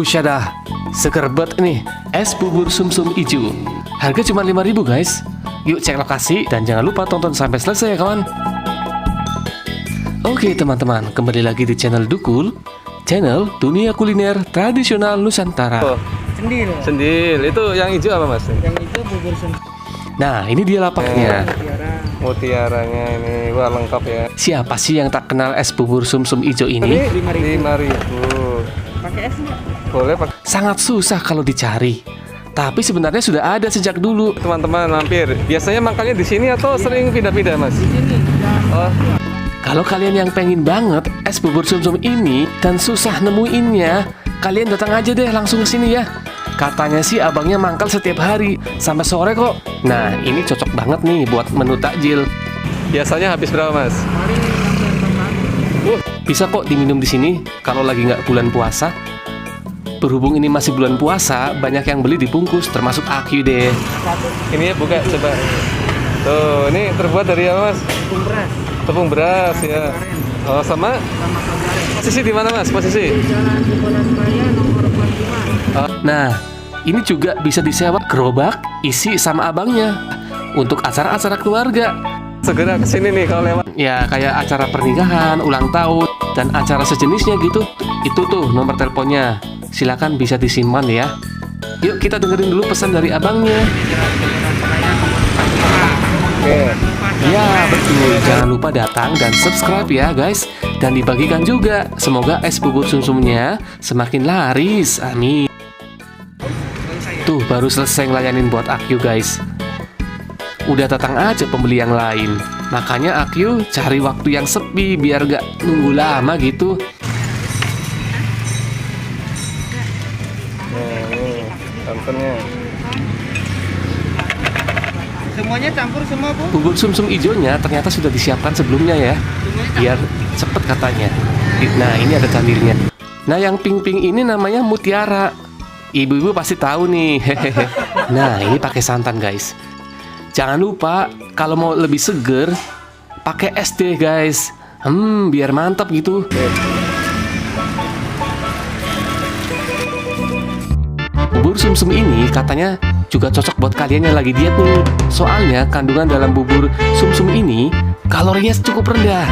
Busyadah, seger banget nih, es bubur sumsum ijo. Harga cuma 5.000 guys. Yuk cek lokasi dan jangan lupa tonton sampai selesai ya kawan. Oke teman-teman, kembali lagi di channel Dukul, channel dunia kuliner tradisional Nusantara. Sendil, itu yang hijau apa mas? Yang itu bubur sumsum. Nah ini dia lapaknya. Mutiaranya ini, wah lengkap ya. Siapa sih yang tak kenal es bubur sumsum ijo ini? 5.000. Pakai es nggak? Boleh pakai. Sangat susah kalau dicari. Tapi sebenarnya sudah ada sejak dulu. Teman-teman mampir. Biasanya makannya di sini atau sering pindah-pindah mas? Di sini. Oh, Kalau kalian yang pengen banget es bubur sumsum ini dan susah nemuinnya, kalian datang aja deh langsung ke sini ya. Katanya sih abangnya mangkal setiap hari sampai sore kok. Nah, ini cocok banget nih buat menu takjil. biasanya habis berapa mas? Bisa kok diminum di sini kalau lagi nggak bulan puasa. Berhubung ini masih bulan puasa, banyak yang beli dibungkus, termasuk aku deh. Ini ya buka coba. Tuh, ini terbuat dari apa mas? Tepung beras. Tepung beras ya. Oh sama? Sama kagaren. Posisi di mana mas? Posisi? Jalan Cibodas Raya nomor 45. Nah, ini juga bisa disewa gerobak, isi sama abangnya untuk acara-acara keluarga. Segera kesini nih kalau lewat. Ya kayak acara pernikahan, ulang tahun, dan acara sejenisnya gitu. Itu tuh nomor teleponnya. Silakan bisa disimpan ya. Yuk kita dengerin dulu pesan dari abangnya. Oke. Ya betul, jangan lupa datang dan subscribe ya guys. Dan dibagikan juga. Semoga es bubur sumsumnya semakin laris, amin. Tuh baru selesai ngelayanin buat Akyu guys. Udah datang aja pembeli yang lain. Makanya Akyu cari waktu yang sepi biar gak nunggu lama gitu. Nah, ini santannya. Semuanya campur semua bu. Bubur sumsum ijonya ternyata sudah disiapkan sebelumnya ya. Biar cepet katanya. Nah ini ada cambirnya. Nah yang pink-pink ini namanya mutiara. Ibu-ibu pasti tahu nih. Nah ini pakai santan guys. Jangan lupa kalau mau lebih seger pakai es deh guys. Biar mantap gitu. Bubur sumsum ini katanya juga cocok buat kalian yang lagi diet nih. Soalnya kandungan dalam bubur sumsum ini kalorinya cukup rendah.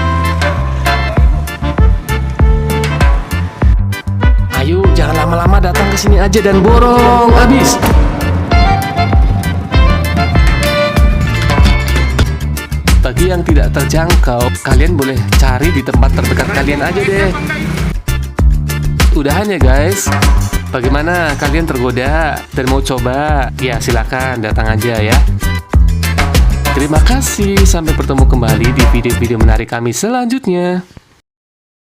Ayo jangan lama-lama, datang ke sini aja dan borong habis. Bagi yang tidak terjangkau, kalian boleh cari di tempat terdekat kalian aja deh. Udahan ya guys. Bagaimana, kalian tergoda dan mau coba? Ya silakan datang aja ya. Terima kasih, sampai bertemu kembali di video-video menarik kami selanjutnya.